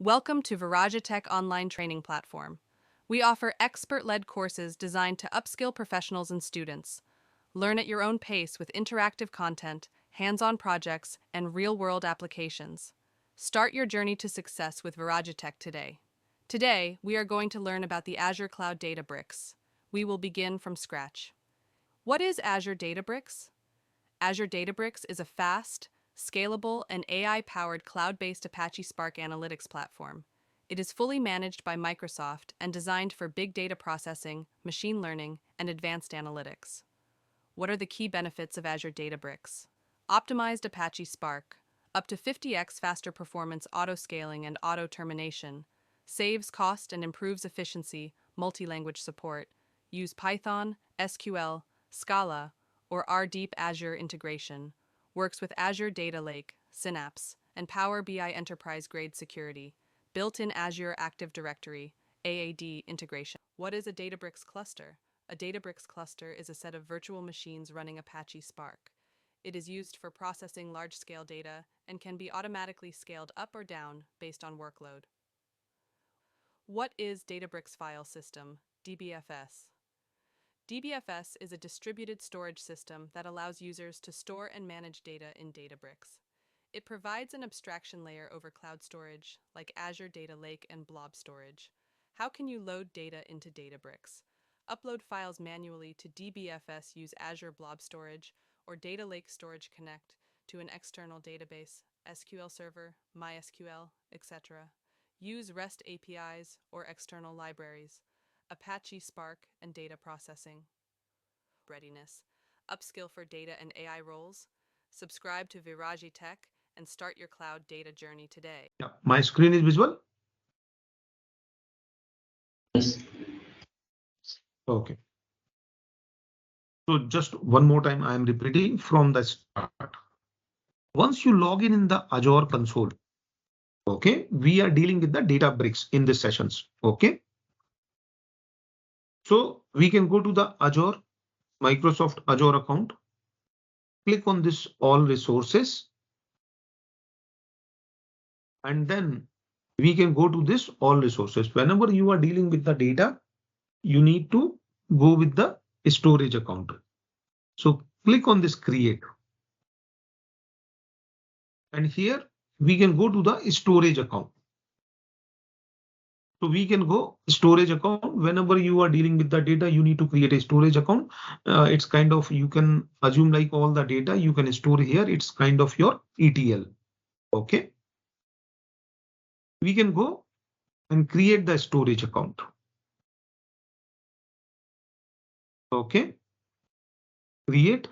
Welcome to VIRAJE Tech online training platform. We offer expert-led courses designed to upskill professionals and students. Learn at your own pace with interactive content, hands-on projects, and real-world applications. Start your journey to success with VIRAJE Tech today. Today, we are going to learn about the Azure Cloud Databricks. We will begin from scratch. What is Azure Databricks? Azure Databricks is a fast, scalable, and AI-powered cloud-based Apache Spark analytics platform. It is fully managed by Microsoft and designed for big data processing, machine learning, and advanced analytics. What are the key benefits of Azure Databricks? Optimized Apache Spark, up to 50x faster performance auto-scaling and auto-termination, saves cost and improves efficiency, multi-language support, use Python, SQL, Scala, or RDeep Azure integration, works with Azure Data Lake, Synapse, and Power BI enterprise-grade security, built-in Azure Active Directory, AAD integration. What is a Databricks cluster? A Databricks cluster is a set of virtual machines running Apache Spark. It is used for processing large-scale data and can be automatically scaled up or down based on workload. What is Databricks File System, DBFS? DBFS is a distributed storage system that allows users to store and manage data in Databricks. It provides an abstraction layer over cloud storage, like Azure Data Lake and Blob Storage. How can you load data into Databricks? Upload files manually to DBFS, use Azure Blob Storage or Data Lake Storage Connect to an external database, SQL Server, MySQL, etc. Use REST APIs or external libraries. Apache Spark and data processing. Readiness. Upskill for data and AI roles. Subscribe to VIRAJE Tech and start your cloud data journey today. Yeah, my screen is visible. Yes. Okay. So just one more time, I am repeating from the start. Once you log in the Azure console, okay, we are dealing with the Databricks in this sessions. Okay. So we can go to the Azure, Microsoft Azure account. Click on this all resources. And then we can go to this all resources. Whenever you are dealing with the data, you need to go with the storage account. So click on this create. And here we can go to the storage account. So we can go storage account. Whenever you are dealing with the data, you need to create a storage account. It's kind of, you can assume like all the data you can store here. It's kind of your ETL. Okay. We can go and create the storage account. Okay. Create.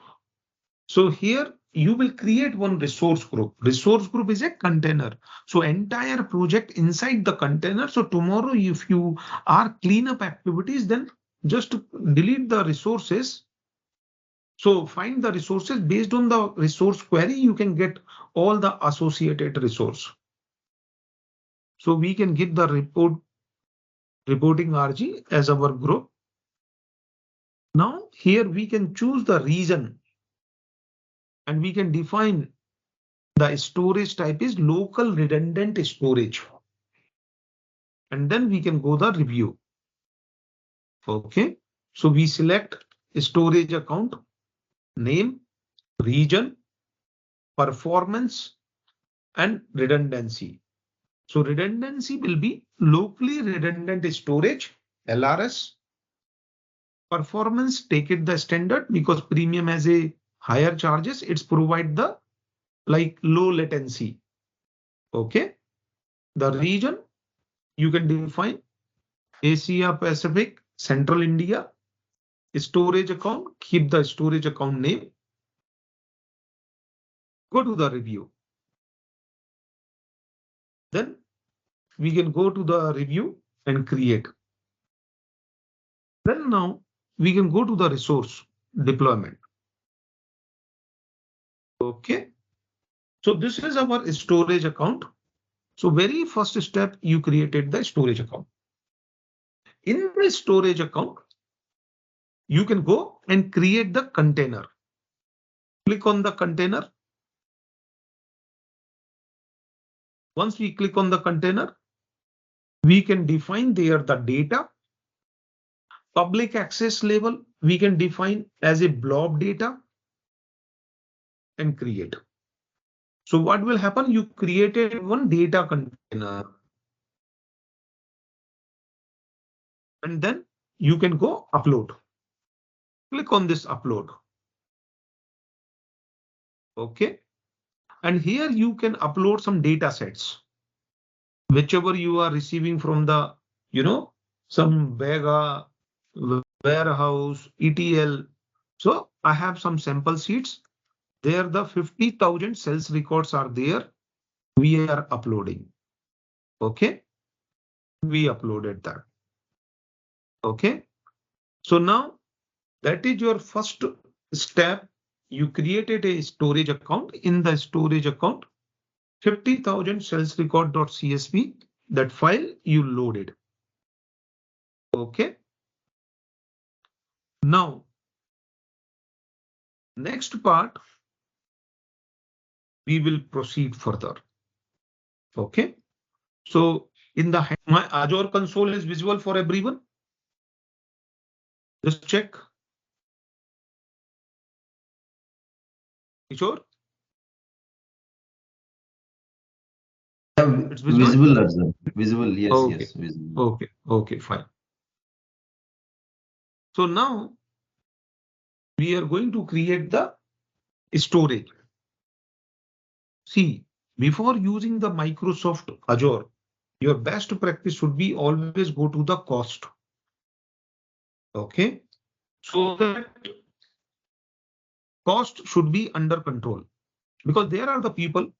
So here you will create one resource group. Resource group is a container. So entire project inside the container. So tomorrow, if you are cleanup activities, then just delete the resources. So find the resources based on the resource query. You can get all the associated resource. So we can give the reporting RG as our group. Now here we can choose the region and we can define the storage type is local redundant storage. And then we can go the review. Okay. So we select storage account, name, region, performance, and redundancy. So redundancy will be locally redundant storage, LRS. Performance, take it the standard because premium has a higher charges. It's provide the like low latency. Okay. The region you can define Asia Pacific, Central India. Storage account, keep the storage account name. Go to the review. Then we can go to the review and create. Then now we can go to the resource deployment. Okay. So this is our storage account. So very first step, you created the storage account. In the storage account, you can go and create the container. Click on the container. Once we click on the container, We can define there the data. Public access level, we can define as a blob data and create. So what will happen? You created one data container and then you can go upload. Click on this upload. Okay. And here you can upload some data sets, whichever you are receiving from the, some Vega, warehouse, ETL. So I have some sample sheets. There the 50,000 sales records are there. We are uploading. Okay. We uploaded that. Okay. So now that is your first step. You created a storage account. In the storage account, 50,000 sales record.csv, that file you loaded. Okay. Now, next part, we will proceed further. Okay. So in the my Azure console is visible for everyone. Just check. Sure. It's visible. Visible, Arjun. Visible, yes, Okay. yes, visible. Okay. Okay. Fine. So now we are going to create the storage. See, before using the Microsoft Azure, your best practice should be always go to the cost. Okay. So that cost should be under control, because there are the people,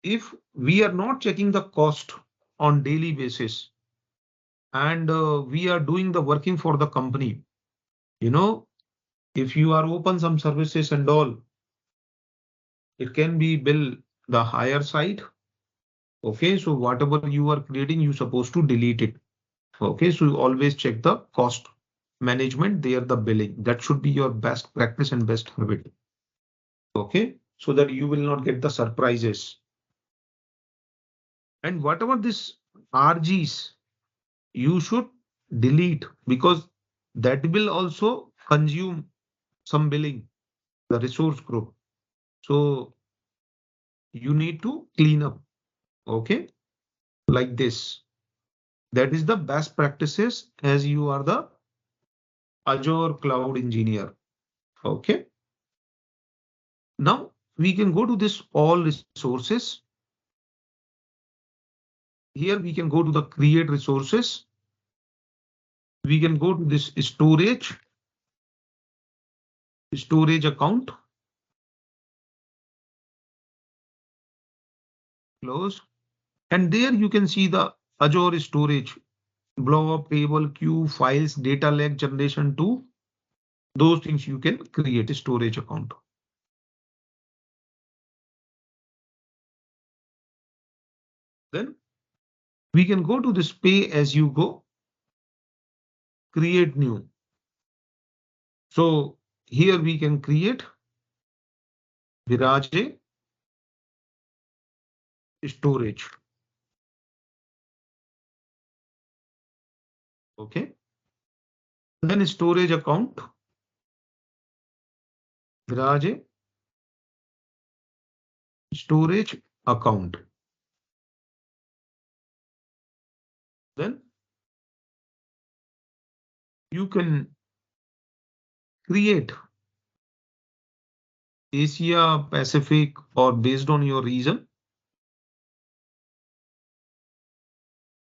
if we are not checking the cost on daily basis and we are doing the working for the company, if you are open some services and all, it can be bill the higher side. Okay, so whatever you are creating, you supposed to delete it. Okay, so you always check the cost management there, the billing. That should be your best practice and best habit. Okay, so that you will not get the surprises. And whatever this RGs, you should delete, because that will also consume some billing, the resource group. So you need to clean up. Okay, like this. That is the best practices as you are the Azure cloud engineer. Okay. Now we can go to this all resources. Here we can go to the create resources. We can go to this storage account. Close. And there you can see the Azure storage, blob, table, queue, files, data lake generation 2. Those things you can create a storage account. Then we can go to this pay as you go, create new. So here we can create VIRAJE storage. Okay. Then storage account, VIRAJE storage account. Then you can create Asia Pacific or based on your region,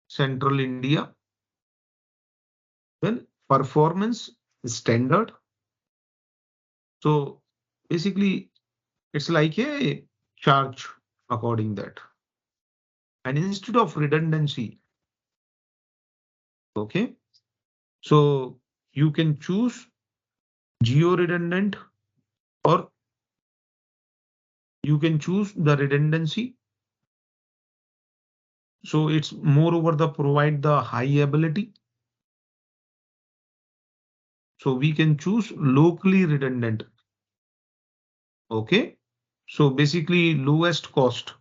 Central India. Then performance standard. So basically it's like a charge according that. And instead of redundancy, okay, so you can choose geo redundant, or you can choose the redundancy. So it's moreover the provide the high ability. So we can choose locally redundant. Okay. So basically lowest cost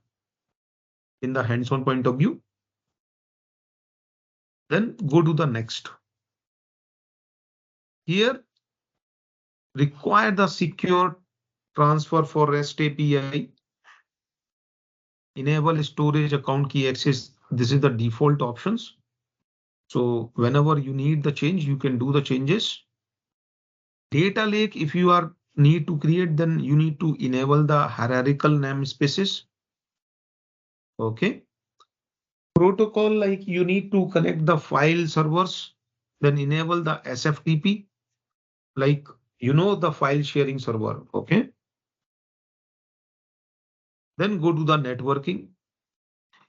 in the hands-on point of view. Then go to the next. Here, require the secure transfer for REST API. Enable storage account key access. This is the default options. So whenever you need the change, you can do the changes. Data lake, if you are need to create, then you need to enable the hierarchical namespaces. Okay. Protocol, like you need to connect the file servers, then enable the SFTP, like the file sharing server. Okay. Then go to the networking,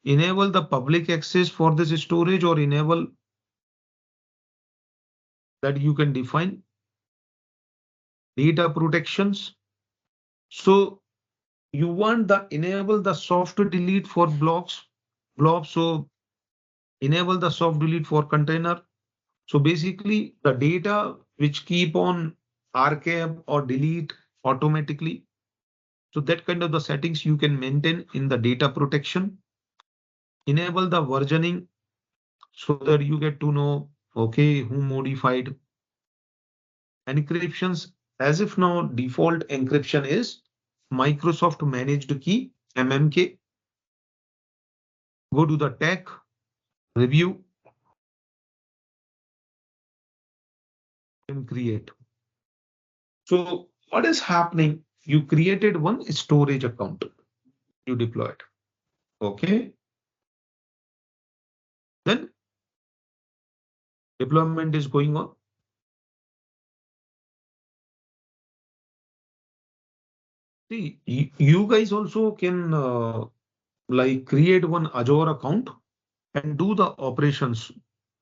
enable the public access for this storage, or enable that you can define data protections. So you want the enable the soft delete for blobs. So enable the soft delete for container. So basically the data which keep on archive or delete automatically. So that kind of the settings you can maintain in the data protection. Enable the versioning so that you get to know, okay, who modified encryptions. As if now default encryption is Microsoft managed key, MMK. Go to the tech review and create. So what is happening? You created one storage account. You deployed. Okay. Then deployment is going on. See, you guys also can like create one Azure account and do the operations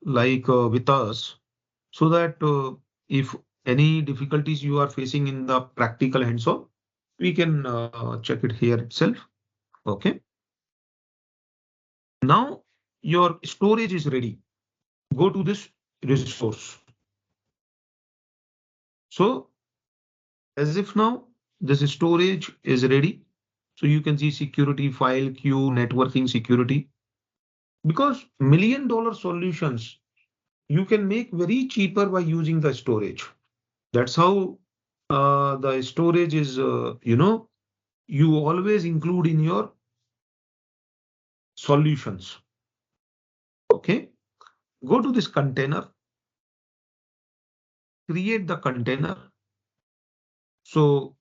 like with us, so that if any difficulties you are facing in the practical hands-on, we can check it here itself. Okay. Now your storage is ready. Go to this resource. So as if now this storage is ready. So you can see security, file queue, networking security. Because $1 million solutions you can make very cheaper by using the storage. That's how the storage is, you always include in your solutions. Okay. Go to this container, create the container. So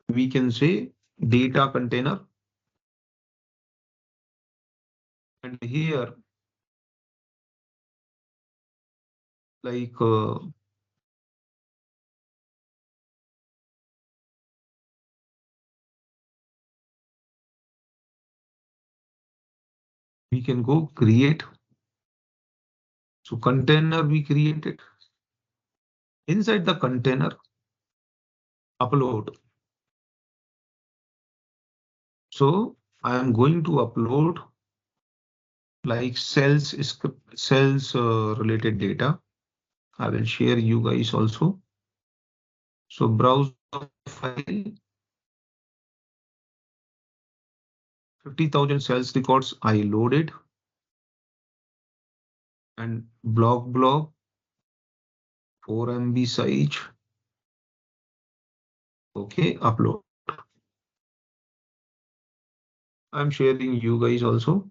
we can say data container. And here, like we can go create. So container we created. Inside the container, upload. So I am going to upload like sales related data. I will share you guys also. So browse the file, 50,000 sales records I loaded, and block 4 MB size. Okay, upload. I'm sharing you guys also.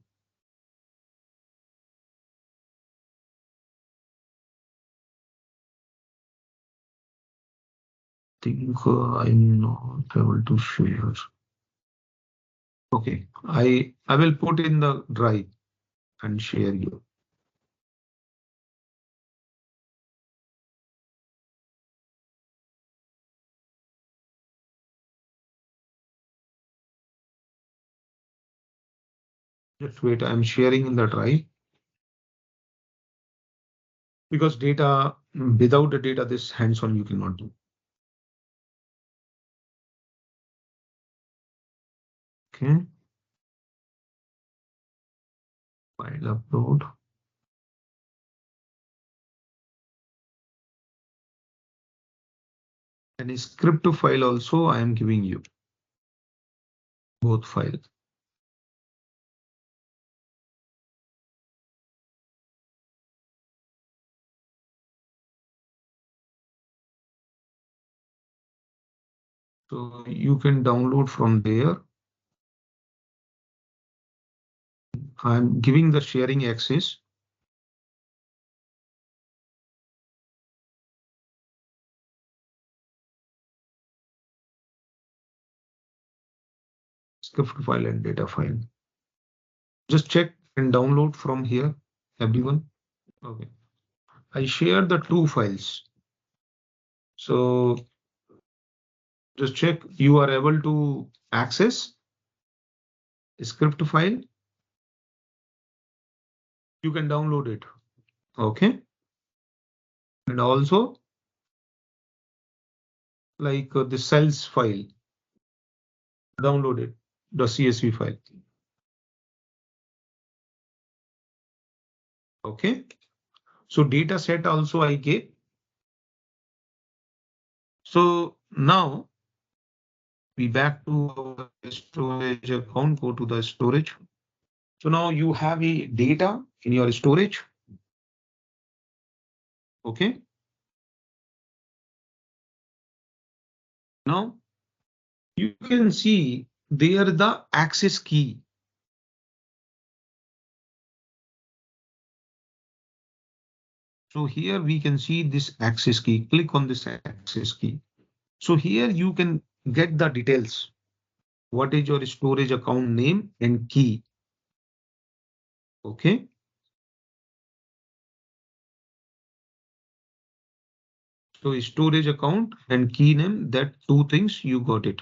Think I'm not able to share. Okay, I will put in the drive and share you. Just wait, I'm sharing in the drive. Because data, without the data, this hands-on you cannot do. Okay. File upload. And a script file also I am giving you. Both files. So you can download from there. I'm giving the sharing access. Script file and data file. Just check and download from here, everyone. Okay. I share the two files. So just check you are able to access script file. You can download it. Okay. And also like the cells file, download it, the CSV file. Okay. So data set also I gave. So now we back to our storage account, go to the storage. So now you have a data in your storage. Okay. Now you can see there the access key. So here we can see this access key. Click on this access key. So here you can get the details. What is your storage account name and key? Okay. So storage account and key name, that two things you got it.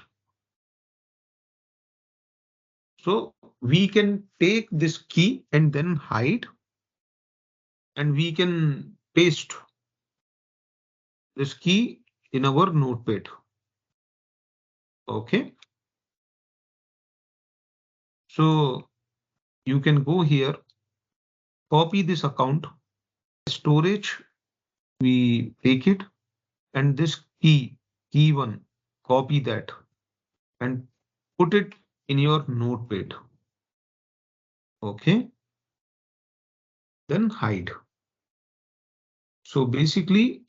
So we can take this key and then hide, and we can paste this key in our notepad. Okay. So you can go here, copy this account, storage, we take it, and this key one, copy that and put it in your notepad. Okay. Then hide. So basically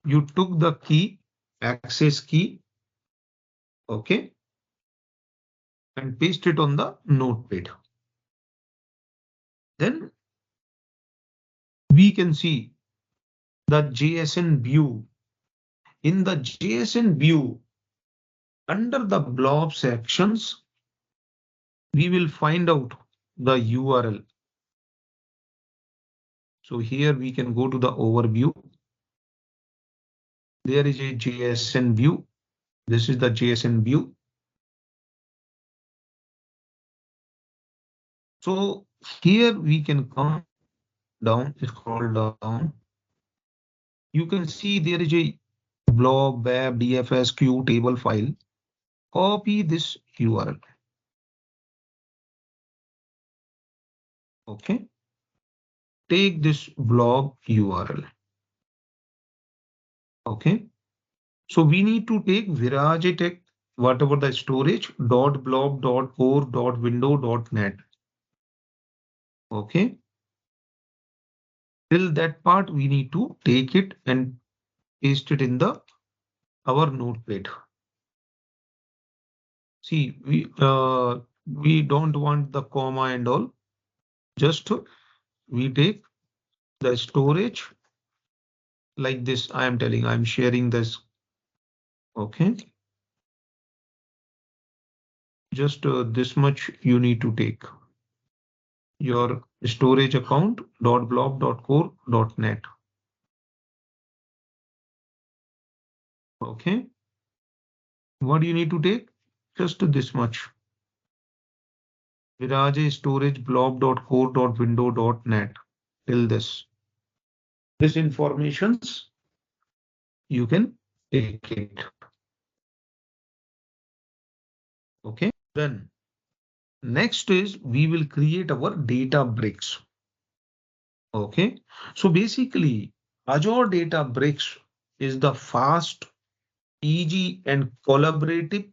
you took the key, access key, okay, and paste it on the notepad. Then we can see the JSN view. In the JSN view, under the blob sections, we will find out the URL. So here we can go to the overview. There is a JSN view. This is the JSN view. So here we can come down, scroll down. You can see there is a blob, web, DFS, Q table file. Copy this URL. Okay. Take this blob URL. Okay. So we need to take VIRAJE tech, whatever the storage, dot blob, dot core, dot window, dot net. Okay. Till that part, we need to take it and paste it in the our notepad. See, we don't want the comma and all. Just we take the storage like this. I am telling, I'm sharing this. Okay. Just this much you need to take. Your storage account dot blob dot core dot net. Okay. What do you need to take? Just this much. Viraje storage blob dot core dot window dot net. Till this. This informations you can take it. Okay. Then next is we will create our data bricks. Okay. So basically, Azure Data Bricks is the fast, easy, and collaborative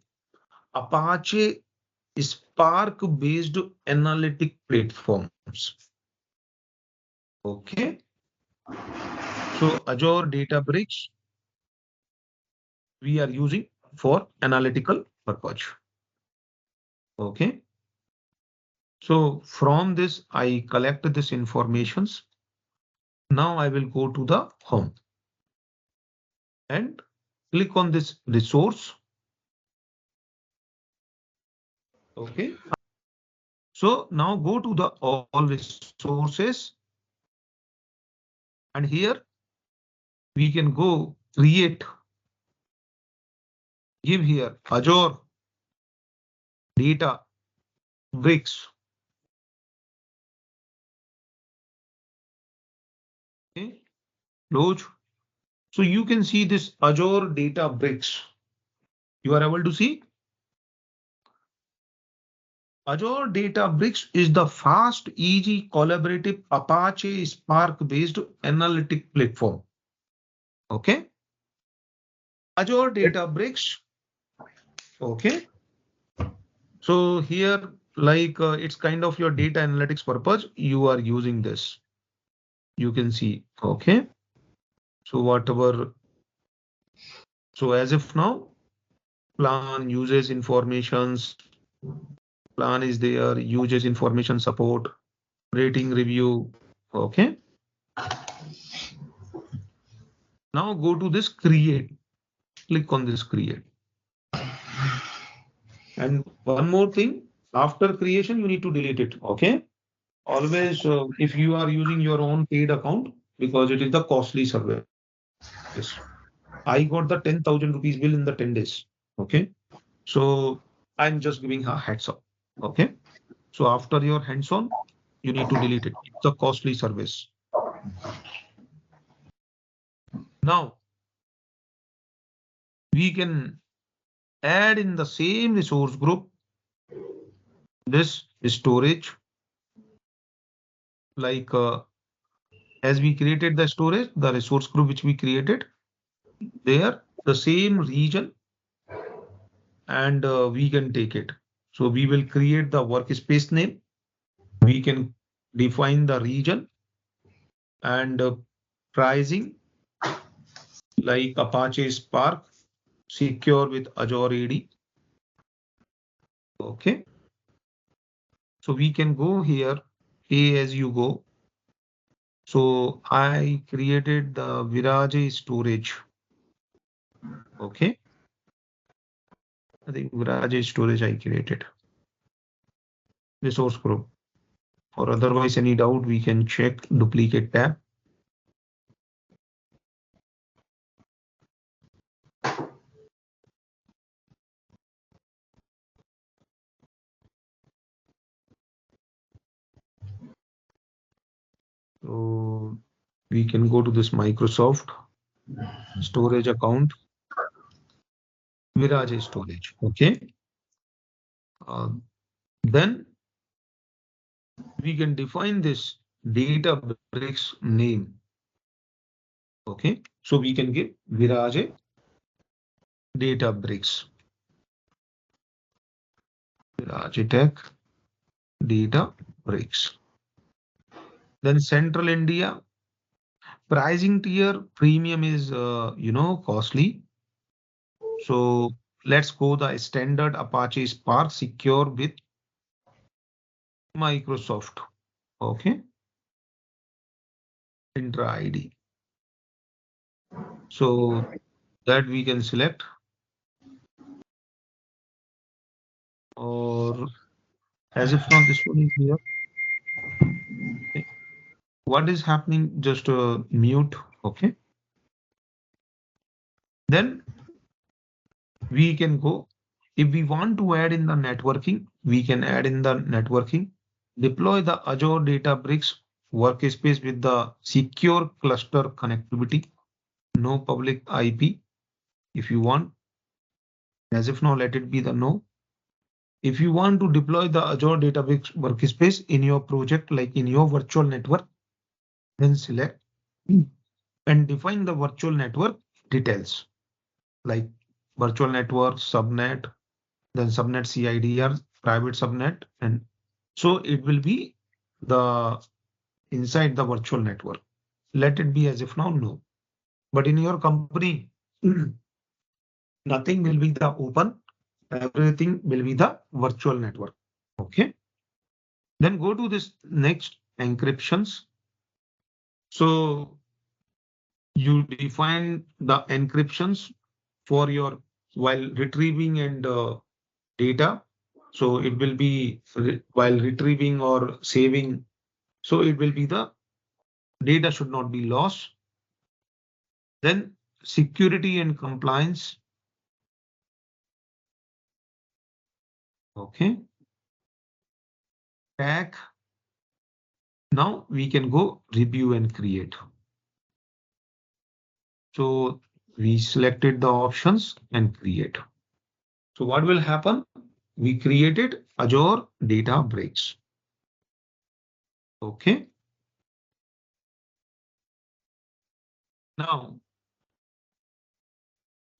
Apache Spark-based analytic platforms. Okay. So Azure Databricks we are using for analytical purpose. Okay. So from this, I collect this informations. Now I will go to the home and click on this resource. Okay. So now go to the all resources. And here we can go create, give here Azure data bricks. Okay. Close. So you can see this Azure data bricks. You are able to see Azure Databricks is the fast, easy, collaborative Apache Spark-based analytic platform. Okay. Azure Databricks. Okay. So here, like it's kind of your data analytics purpose. You are using this. You can see. Okay. So whatever. So as of now, plan uses informations. Plan is there. Uses information support. Rating review. Okay. Now go to this create. Click on this create. And one more thing, after creation, you need to delete it. Okay. Always, if you are using your own paid account, because it is the costly service. I got the 10,000 rupees bill in the 10 days. Okay. So I'm just giving a heads up. Okay. So after your hands on, you need to delete it. It's a costly service. Now we can add in the same resource group this storage, like as we created the storage, the resource group which we created, there the same region, and we can take it. So we will create the workspace name. We can define the region and pricing like Apache Spark, secure with Azure AD. Okay. So we can go here, pay as you go. So I created the VIRAJE storage. Okay. I think VIRAJE storage I created. Resource group. For otherwise any doubt, we can check duplicate tab. So we can go to this Microsoft storage account, VIRAJE storage. Okay. Then we can define this Databricks name. Okay. So we can give VIRAJE Databricks. VIRAJE Tech Databricks. Then Central India pricing tier premium is costly. So let's go the standard Apache Spark secure with Microsoft. Okay. Intra ID. So that we can select, or as if not, this one is here. Okay. What is happening? Just mute. Okay. Then we can go. If we want to add in the networking, we can add in the networking. Deploy the Azure Databricks workspace with the secure cluster connectivity. No public IP. If you want, as if now, let it be the no. If you want to deploy the Azure Database workspace in your project, like in your virtual network, then select and define the virtual network details, like virtual network, subnet, then subnet CIDR, private subnet, and so it will be the inside the virtual network. Let it be as if now no. But in your company, Nothing will be the open. Everything will be the virtual network. Okay. Then go to this next encryptions. So you define the encryptions for your while retrieving and data. So it will be while retrieving or saving. So it will be the data should not be lost. Then security and compliance. Okay. Tag. Now we can go review and create. So we selected the options and create. So what will happen? We created Azure Databricks. Okay. Now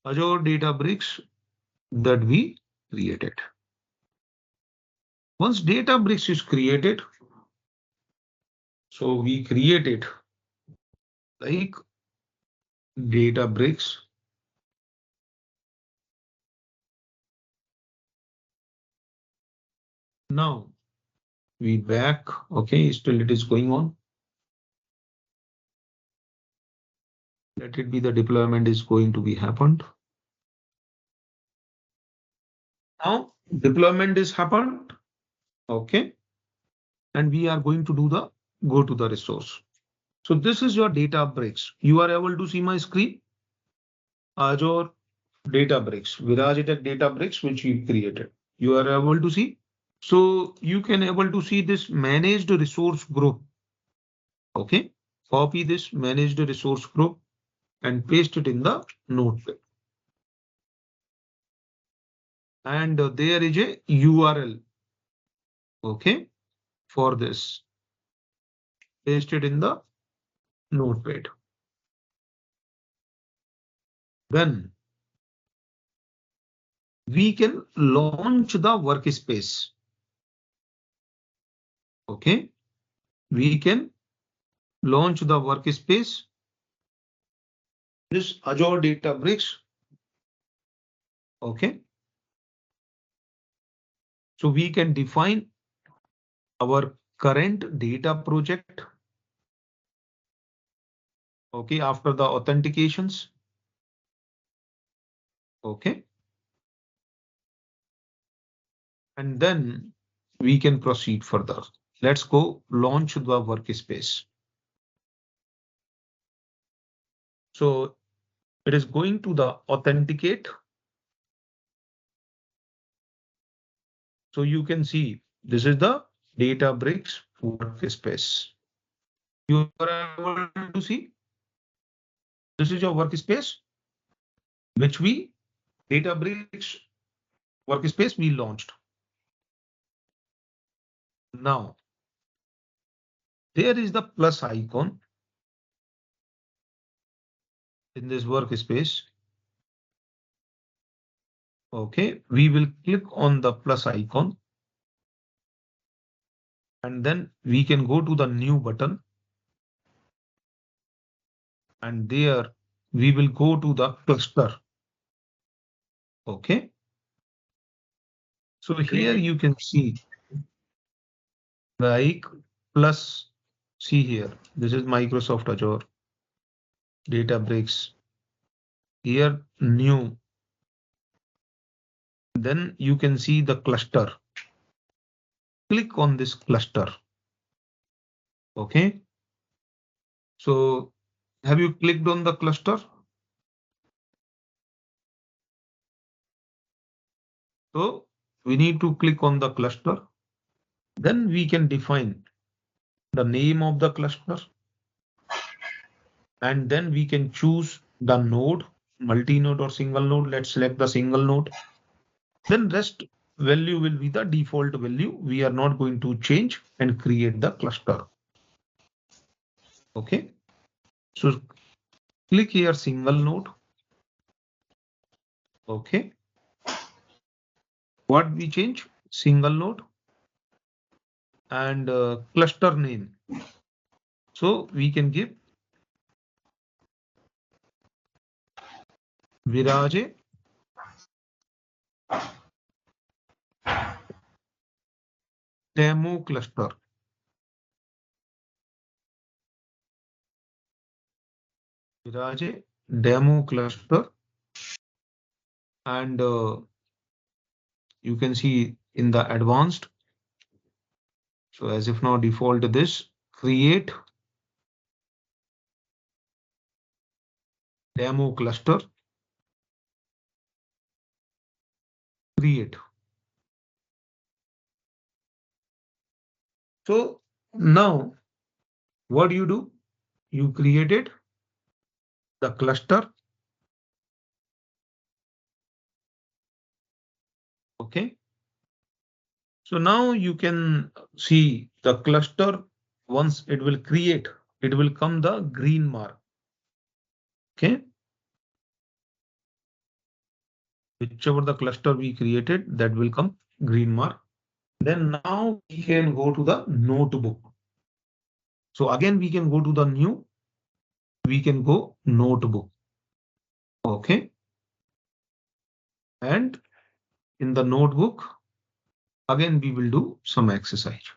Azure Databricks that we created. Once Databricks is created, so we created like Databricks. Now we back. Okay, still it is going on. Let it be the deployment is going to be happened. Now deployment is happened. Okay. And we are going to do the go to the resource. So this is your Databricks. You are able to see my screen. Azure Databricks, VIRAJE Databricks, which we created. You are able to see. So you can able to see this managed resource group. Okay. Copy this managed resource group and paste it in the notepad. And there is a URL. Okay. For this. Paste it in the notepad. Then we can launch the workspace. Okay. We can launch the workspace. This Azure Databricks. Okay. So we can define our current data project. Okay. After the authentications. Okay. And then we can proceed further. Let's go launch the workspace. So it is going to the authenticate. So you can see this is the Databricks workspace. You are able to see this is your workspace, which we Databricks workspace we launched. Now there is the plus icon in this workspace. Okay, we will click on the plus icon and then we can go to the new button. And there we will go to the cluster. Okay. So here you can see like plus, see here, this is Microsoft Azure Databricks. Here new. Then you can see the cluster. Click on this cluster. Okay. So have you clicked on the cluster? So we need to click on the cluster. Then we can define the name of the cluster. And then we can choose the node, multi-node or single node. Let's select the single node. Then rest value will be the default value. We are not going to change and create the cluster. Okay. So click here single node. Okay. What we change? Single node and cluster name. So we can give VIRAJE demo cluster. VIRAJE demo cluster, and you can see in the advanced. So as if now default this create demo cluster, create. So now what you do? You created the cluster. Okay. So now you can see the cluster. Once it will create, it will come the green mark. Okay. Whichever the cluster we created, that will come green mark. Then now we can go to the notebook. So again, we can go to the new, we can go notebook. Okay. And in the notebook, again, we will do some exercise.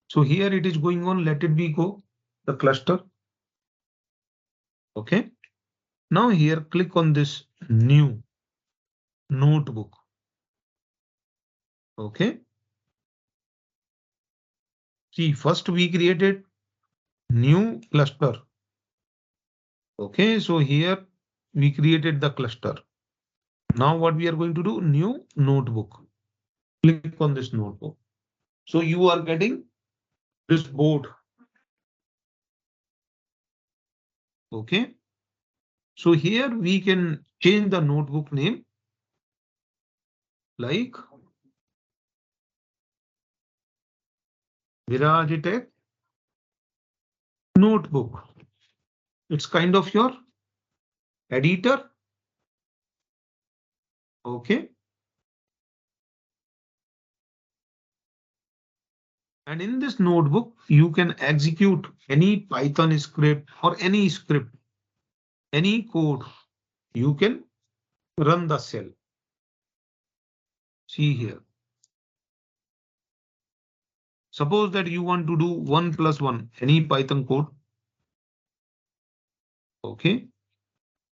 So here it is going on. Let it be go the cluster. Okay. Now here click on this new notebook. Okay. See, first we created new cluster. Okay. So here we created the cluster. Now what we are going to do? New notebook. Click on this notebook. So you are getting this board. Okay. So here we can change the notebook name like VIRAJE notebook. It's kind of your editor. Okay. And in this notebook, you can execute any Python script or any script, any code. You can run the cell. See here. Suppose that you want to do 1 plus 1, any Python code. Okay.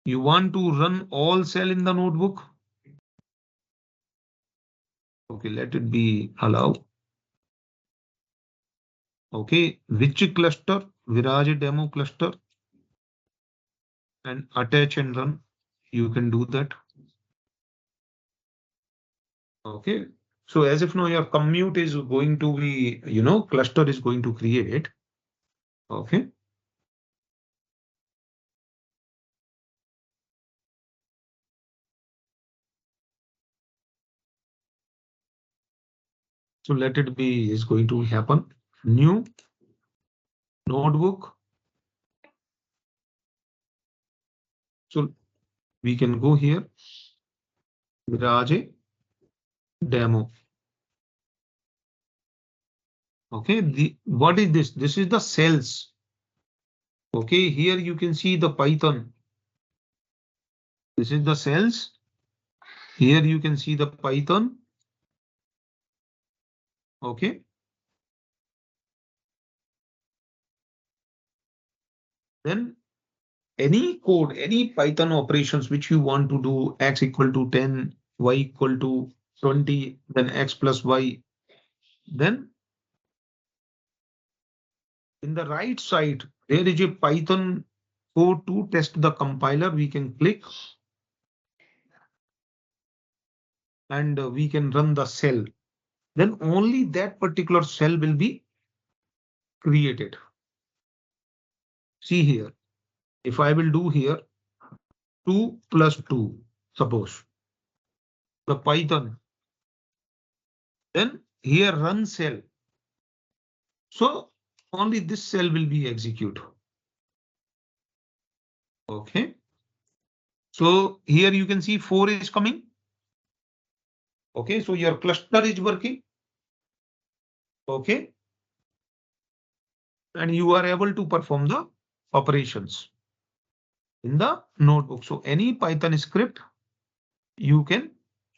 You want to run all cell in the notebook. Okay, let it be allow. Okay, which cluster? VIRAJE demo cluster. And attach and run. You can do that. Okay. So as if now your commute is going to be, cluster is going to create. Okay. So let it be is going to happen. New notebook. So we can go here. VIRAJE demo. Okay. What is this? This is the cells. Okay. Here you can see the Python. This is the cells. Here you can see the Python. Okay. Then any code, any Python operations which you want to do, x equal to 10, y equal to 20, then x plus y. Then in the right side, there is a Python code to test the compiler. We can click and we can run the cell. Then only that particular cell will be created. See here, if I will do here 2 plus 2, suppose the Python, then here run cell. So only this cell will be executed. Okay. So here you can see 4 is coming. Okay. So your cluster is working. Okay. And you are able to perform the operations in the notebook. So any Python script you can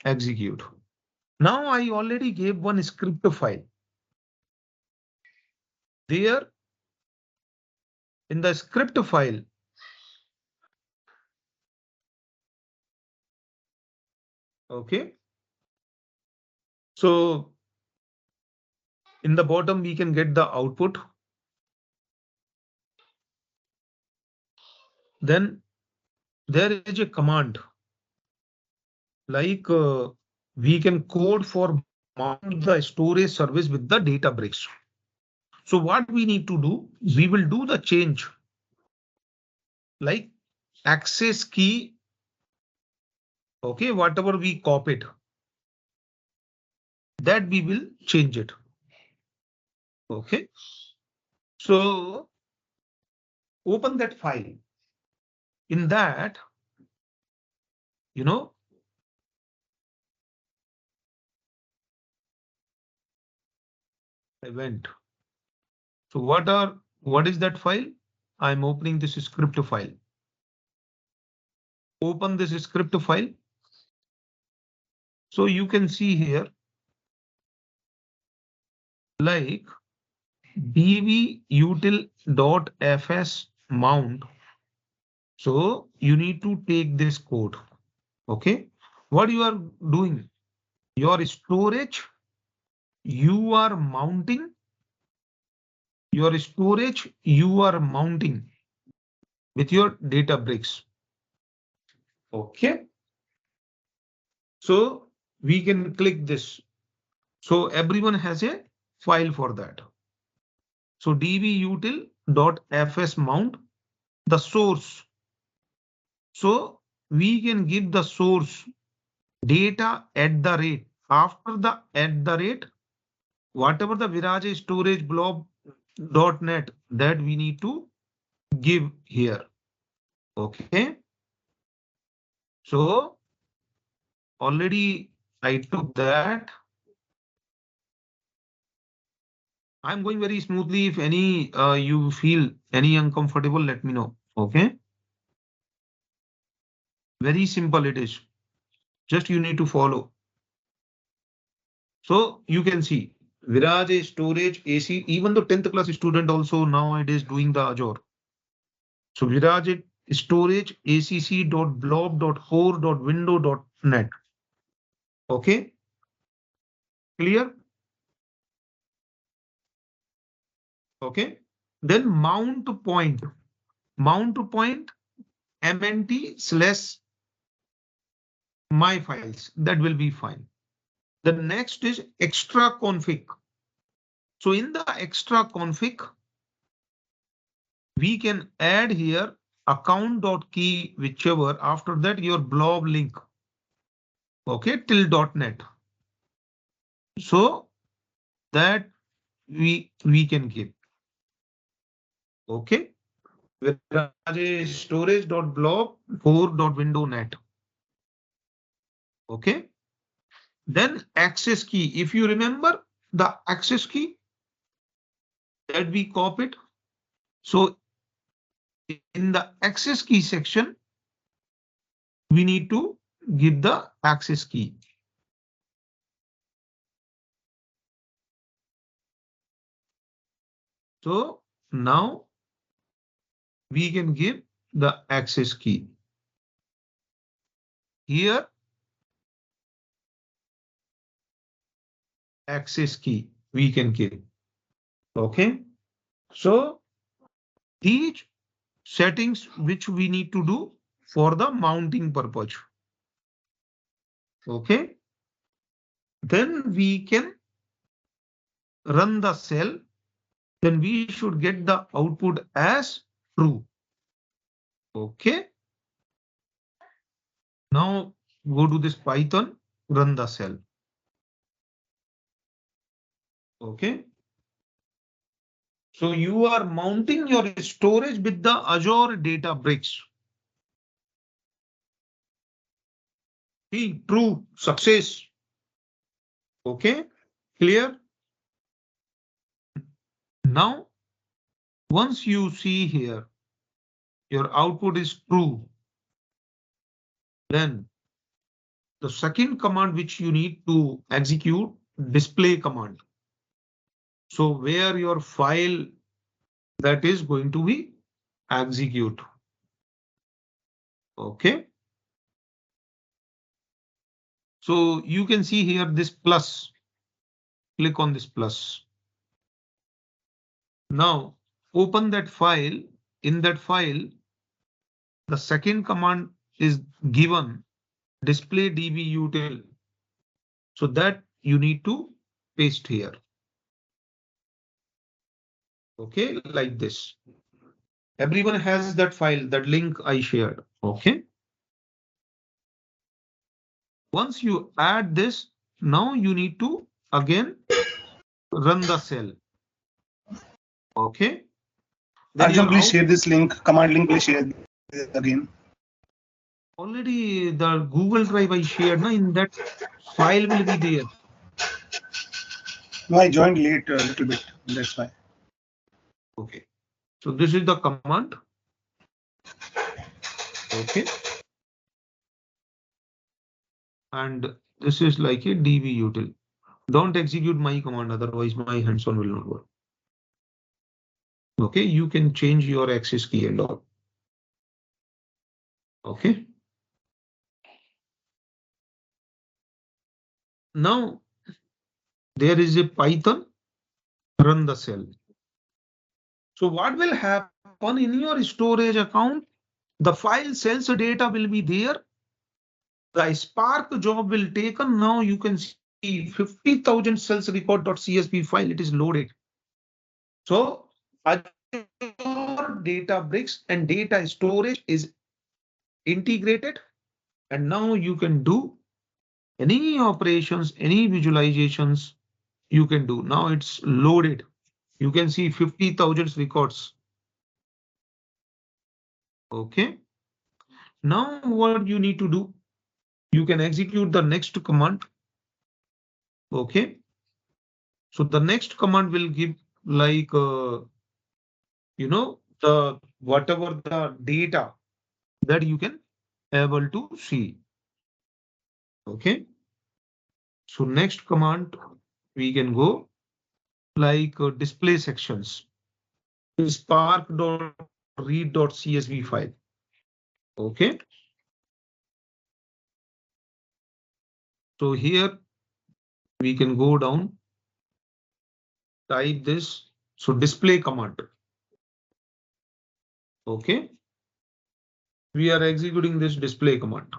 execute. Now I already gave one script file. There in the script file, okay. So in the bottom, we can get the output. Then there is a command like we can code for mount the storage service with the Databricks. So what we need to do, we will do the change like access key. Okay, whatever we copied, that we will change it. Okay, so open that file. In that, you know, I went. So what is that file? I'm opening this script file. Open this script file. So you can see here like dvutil.fs mount. So you need to take this code. Okay. What you are doing? Your storage, you are mounting. Your storage, you are mounting with your Databricks. Okay. So we can click this. So everyone has a file for that. So dvutil.fs mount the source. So we can give the source data at the rate. After the at the rate, whatever the VIRAJE storage blob.net that we need to give here. Okay. So already I took that. I'm going very smoothly. If any you feel any uncomfortable, let me know. Okay. Very simple it is. Just you need to follow. So you can see Viraj storage AC, even the 10th class student also now it is doing the Azure. So Viraj storage acc.blob.core.window.net. Okay, clear? Okay. Then mount to point mnt/my files. That will be fine. The next is extra config. So in the extra config, we can add here account.key, whichever. After that, your blob link. Okay, till .net. So that we can give. Okay. Viraj storage.blob 4.window.net. Okay. Then access key. If you remember the access key that we copied. So in the access key section, we need to give the access key. So now we can give the access key. Here, access key we can give. Okay. So these settings which we need to do for the mounting purpose. Okay. Then we can run the cell. Then we should get the output as true. Okay. Now go to this Python, run the cell. Okay. So you are mounting your storage with the Azure Databricks. True, success. Okay, clear? Now, once you see here, your output is true. Then the second command which you need to execute, display command. So where your file that is going to be execute. Okay. So you can see here this plus. Click on this plus. Now open that file. In that file, the second command is given display db util. So that you need to paste here. Okay, like this. Everyone has that file, that link I shared. Okay. Once you add this, now you need to again run the cell. Okay. Then Arjun, your please out share this link, command link, please share again. already the Google Drive I shared, na, in that file will be there. No, I joined late a little bit, that's why. Okay. So this is the command. Okay. And this is like a db util. Don't execute my command, otherwise my hands-on will not work. Okay, you can change your access key and all. Okay. Now there is a Python, run the cell. So what will happen in your storage account? The file cells data will be there. The Spark job will taken. Now you can see 50,000 cells record.csv file. It is loaded. So Azure Databricks and data storage is integrated. And now you can do any operations, any visualizations you can do. Now it's loaded. You can see 50,000 records. Okay. Now what you need to do? You can execute the next command. Okay. So the next command will give like, the whatever the data that you can able to see. Okay. So next command we can go like display sections. Spark.read.csv file. Okay. So here we can go down, type this. So display command. Okay. We are executing this display command.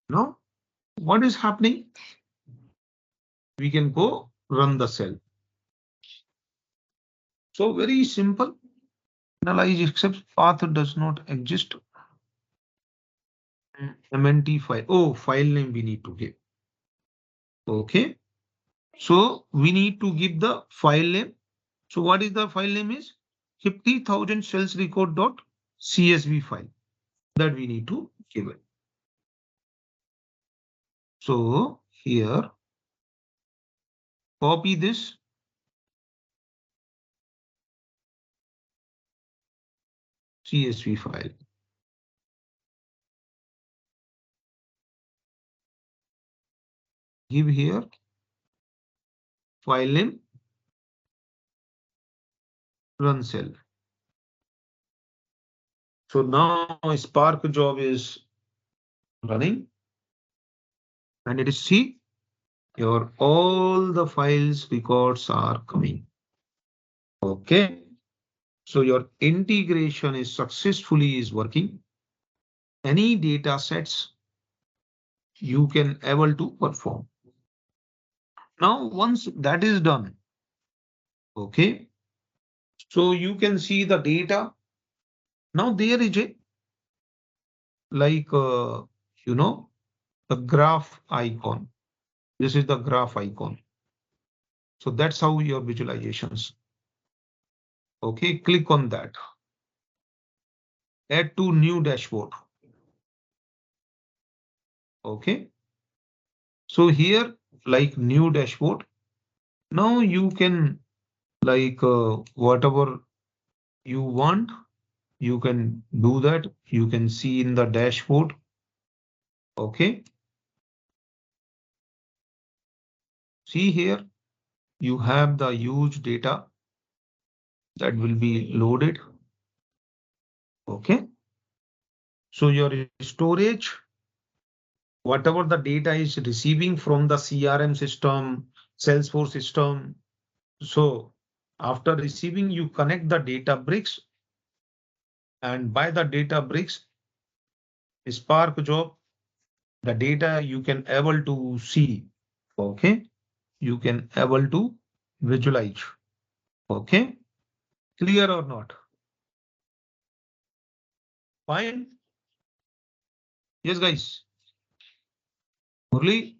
Now, what is happening? We can go run the cell. So very simple. Analyze except path does not exist. MNT file. Oh, file name we need to give. Okay. So we need to give the file name. So what is the file name is? 50,000 cells record.csv file that we need to give it. So here, copy this. CSV file. Give here file name, run cell. So now Spark job is running, and it is see your all the files records are coming. Okay. So your integration is successfully is working. Any data sets you can able to perform. Now once that is done, okay, so you can see the data. Now there is a like the graph icon. This is the graph icon. So that's how your visualizations. Okay, click on that. Add to new dashboard. Okay. So here, like new dashboard. Now you can like whatever you want, you can do that. You can see in the dashboard. Okay. See here, you have the huge data. that will be loaded. Okay. So your storage, whatever the data is receiving from the CRM system, Salesforce system. So after receiving, you connect the data bricks, and by the data bricks, Spark job, the data you can able to see. Okay. You can able to visualize. Okay. Clear or not? Fine. Yes, guys. Murli,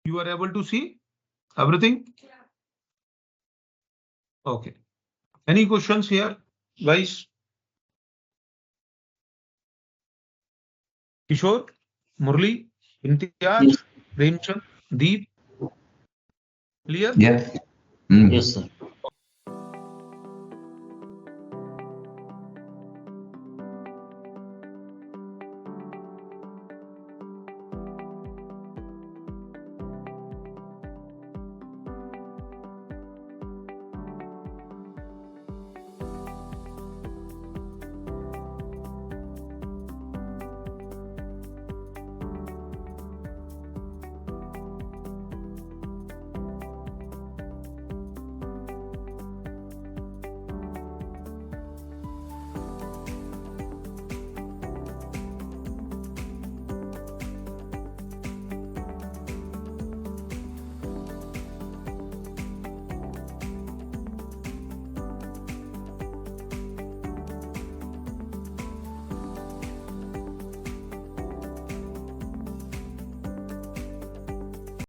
you are able to see everything? Okay. Any questions here, guys? Kishore, Murli, Imtiaz, Yes. Premchand, Deep, clear? Yeah. Mm. Yes, sir.